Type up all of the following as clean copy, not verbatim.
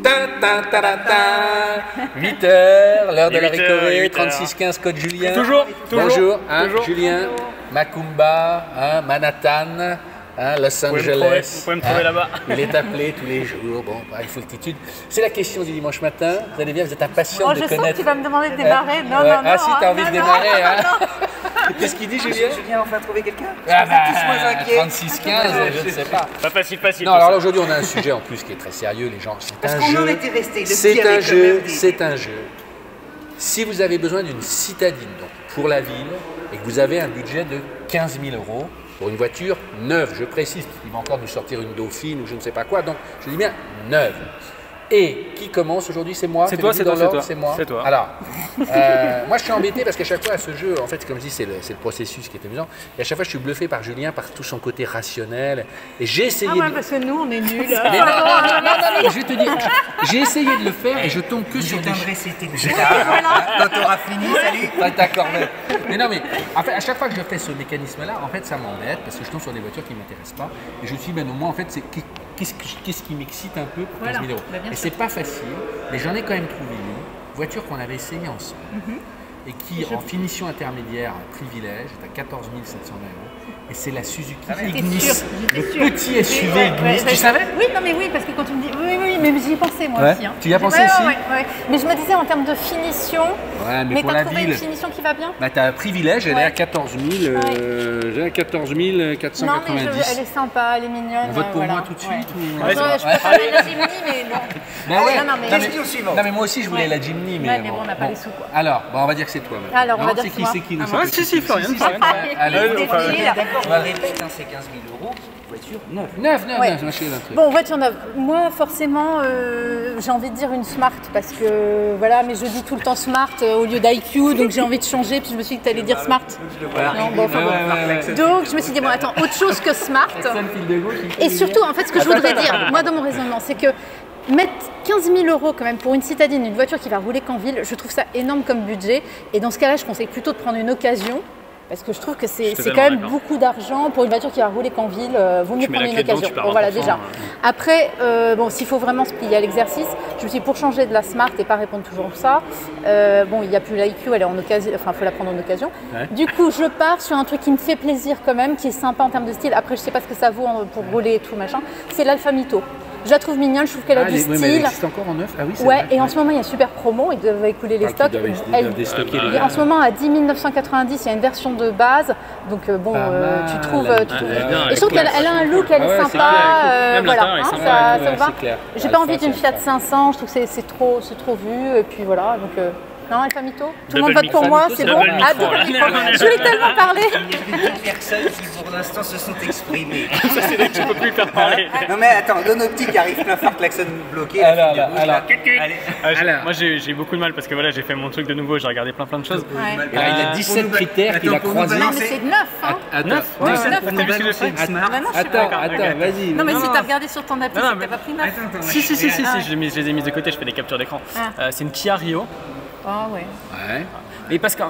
8h, l'heure de la récorée, 36-15 code Julien. Toujours. Bonjour, Julien, Macumba, Manhattan, Los Angeles. Vous pouvez me trouver là-bas. Il est appelé tous les jours, bon, il faut altitude. C'est la question du dimanche matin. Vous allez bien, vous êtes impatient de je connaître. Sens que tu vas me demander de démarrer. Non, ouais. non, non. Ah si, t'as envie de démarrer, hein. Qu'est-ce qu'il dit, Julien? Julien, enfin trouver quelqu'un? Ah bah, 36-15, je ne sais pas. Pas facile. Non, alors aujourd'hui, on a un sujet en plus qui est très sérieux, les gens. C'est un jeu. En était resté. C'est un jeu, c'est un jeu. Si vous avez besoin d'une citadine donc, pour la ville et que vous avez un budget de 15 000 € pour une voiture neuve, je précise, il va encore nous sortir une Dauphine ou je ne sais pas quoi, donc je dis bien neuve. Et qui commence aujourd'hui? C'est moi. C'est toi, c'est toi. C'est moi. C'est toi. Alors, moi je suis embêté parce qu'à chaque fois à ce jeu, en fait, comme je dis, c'est le processus qui est amusant. Et à chaque fois, je suis bluffé par Julien, par tout son côté rationnel. Et j'ai essayé. Ah ouais, parce que nous, on est nuls. Mais non, je vais te dire, j'ai essayé de le faire et je tombe que sur des Quand tu auras fini, salut. D'accord, mais non, mais en fait, à chaque fois que je fais ce mécanisme-là, en fait, ça m'embête parce que je tombe sur des voitures qui ne m'intéressent pas. Et je me suis dit, ben, au moins, en fait, c'est qu'est-ce qui m'excite un peu pour 15 000 €. Bah, et c'est pas facile, mais j'en ai quand même trouvé une voiture qu'on avait essayée ensemble et qui, en finition intermédiaire, privilège, est à 14 700 €. Et c'est la Suzuki Ignis, le petit SUV Ignis. Tu savais? Oui, non, mais oui, parce que quand tu me dis. Oui, mais j'y ai pensé moi aussi. Hein. Tu y as pensé aussi? Oui. Mais je me disais en termes de finition. Ouais, mais pour t'as la trouvé ville. une finition qui va bien? Bah, t'as un privilège, elle est à 14 000, j'ai à 14 490. Non, mais elle est sympa, elle est mignonne. On vote pour moi tout de suite ou... Je préfère la Jimny, mais non. Ben ouais. Non, mais moi aussi je voulais la Jimny, mais, mais bon, on n'a pas les sous quoi. Alors, bon, on va dire que c'est toi. Alors, on va dire c'est que qui, c'est c'est qui? Ah, si, Florian. Allez, D'accord, on répète, c'est 15 000 €, voiture neuve. Neuf, je m'achète un truc. Bon, voiture neuve. Moi, forcément, j'ai envie de dire une Smart parce que voilà, mais je dis tout le temps Smart au lieu d'IQ, donc j'ai envie de changer. Puis je me suis dit que tu allais dire Smart. Non, bon, enfin, bon. Donc je me suis dit bon, attends, autre chose que Smart. Et surtout, en fait, ce que je voudrais dire, moi, dans mon raisonnement, c'est que mettre 15 000 € quand même pour une citadine, une voiture qui va rouler qu'en ville, je trouve ça énorme comme budget. Et dans ce cas-là, je conseille plutôt de prendre une occasion. Parce que je trouve que c'est quand même beaucoup d'argent pour une voiture qui va rouler qu'en ville. Vaut mieux prendre une occasion. Bon, voilà, déjà. Après, bon, s'il faut vraiment se plier à l'exercice, je me suis dit pour changer de la Smart et pas répondre toujours ça. Bon, il n'y a plus l'IQ, elle est en occasion. Enfin, il faut la prendre en occasion. Ouais. Du coup, je pars sur un truc qui me fait plaisir quand même, qui est sympa en termes de style. Après, je sais pas ce que ça vaut pour rouler et tout machin. C'est l'Alfa Mito. Je la trouve mignonne, je trouve qu'elle a du style. Mais elle existe encore en neuf? Ah oui, c'est ouais, et en ce moment, il y a super promo, ils doivent écouler les stocks. En ce moment, à 10 990, il y a une version de base. Donc bon, tu trouves. Et je trouve qu'elle a un look, elle est sympa. Voilà, ça me va. J'ai pas envie d'une Fiat 500, je trouve que c'est trop vu. Et puis voilà, donc. Non, Alfa Mito. Tout le monde vote pour moi, c'est bon. Ah, je voulais tellement parler. Il y a deux personnes qui pour l'instant se sont exprimées. Ça, c'est vrai que tu peux plus faire parler. Non mais attends, Don Optique arrive plein phare, klaxon bloqué. Alors, moi j'ai beaucoup de mal parce que voilà, j'ai fait mon truc de nouveau, j'ai regardé plein de choses. Il a 17 critères qu'il a croisés. Non, mais c'est 9, hein. Attends, Attends, vas-y. Non, mais si t'as regardé sur ton appli, c'est que t'as pas pris 9. Si, je les ai mises de côté, je fais des captures d'écran. C'est une Kia Rio. Ah ouais. Mais parce que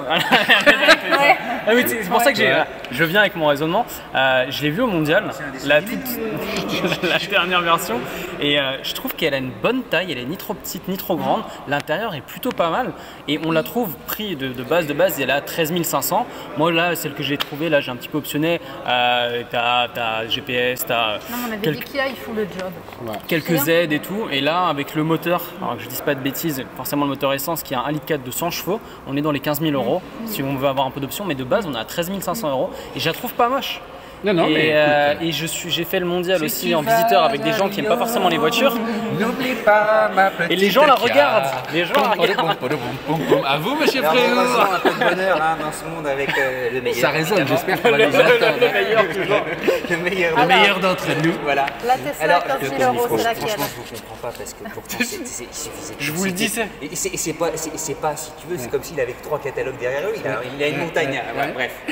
c'est pour ça que je viens avec mon raisonnement. Je l'ai vu au mondial, la dernière version, et je trouve qu'elle a une bonne taille. Elle est ni trop petite ni trop grande. L'intérieur est plutôt pas mal, et on la trouve prix de base. Elle est à 13 500. Moi là, celle que j'ai trouvée là, j'ai un petit peu optionné. T'as GPS, t'as. Non, on avait dit Kia, ils font le job. Quelques aides et tout, et là avec le moteur, alors que je dise pas de bêtises, forcément le moteur essence qui a 1,4 litre de 100 chevaux, on est dans les 15 000 € si on veut avoir un peu d'options, mais de base on est à 13 500 € et je la trouve pas moche. Et j'ai fait le mondial aussi en visiteur avec des gens qui n'aiment pas forcément les voitures. N'oublie pas ma petite. Et les gens la regardent. À vous, monsieur Frérot. Un peu de bonheur dans ce monde avec le meilleur. Ça résonne, j'espère qu'on va les entendre. Le meilleur d'entre nous. Voilà. La Tesla à 15 000 €, c'est laquelle? Franchement, je vous comprends pas parce que pourtant il suffisait. Je vous le disais. Et c'est pas, si tu veux, c'est comme s'il avait 3 catalogues derrière lui. Il a une montagne. Bref.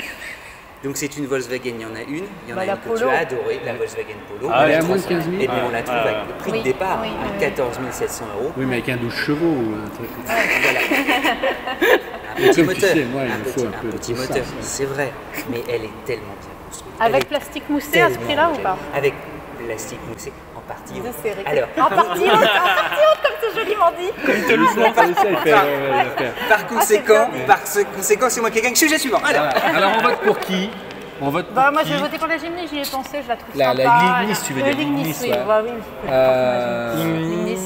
Donc c'est une Volkswagen, il y en a une une que tu as adorée, la Volkswagen Polo. Ah, elle est à moins de 15 000. Et bien on la trouve avec le prix de départ à 14 700 €. Oui, mais avec un 12 chevaux ou un truc. Voilà. Un petit moteur, un petit moteur, c'est vrai, mais elle est tellement bien construite. Avec plastique moussé à ce prix-là ou pas? Avec plastique moussé. En partie De haute. série. Alors, En partie haute, comme c'est joliment dit. par conséquent, c'est moi qui gagne. Sujet suivant. Alors on vote pour qui? On vote pour Moi qui? je vais voter pour la Gymnase, j'y ai pensé, je la trouve La sympa. Lignis, tu veux dire Lignis, oui. ouais. Bah, oui. Lignis.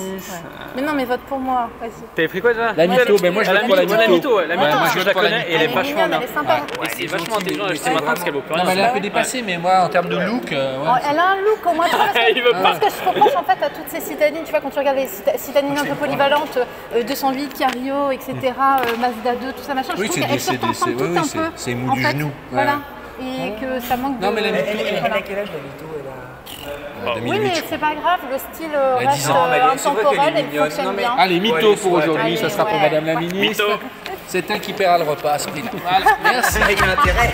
Mais non, mais vote pour moi, vas-y. T'avais pris quoi déjà? La mytho, ben moi je vote pour la mytho. La mytho, la mytho, moi, je je la vote pour la connais et mytho. elle est Elle est vachement mignonne, bien. elle est sympa. C'est vachement intelligent, je sais maintenant parce qu'elle vaut plus Non, mais rien. elle est un peu dépassée, mais moi en termes de look, Elle a un look au moins, tu vois, Il veut parce que je reproche en fait à toutes ces citadines, tu vois, quand tu regardes les citadines un peu polyvalentes, 208, Cario, etc., Mazda 2, tout ça machin, je Oui, trouve c'est qu'elles se ressemblent toutes un peu. c'est mou en du fait, genou. Voilà, et que ça manque de... Non, mais la mytho, Elle a quel âge la mytho? Oui, mais c'est pas grave, le style Elle a 10 reste ans, intemporel et fonctionne bien. Allez, mytho pour aujourd'hui, Allez, ça sera pour ouais. Madame la Ministre. Mytho. C'est un qui paiera le repas à ce prix-là. Voilà, merci. Avec un intérêt.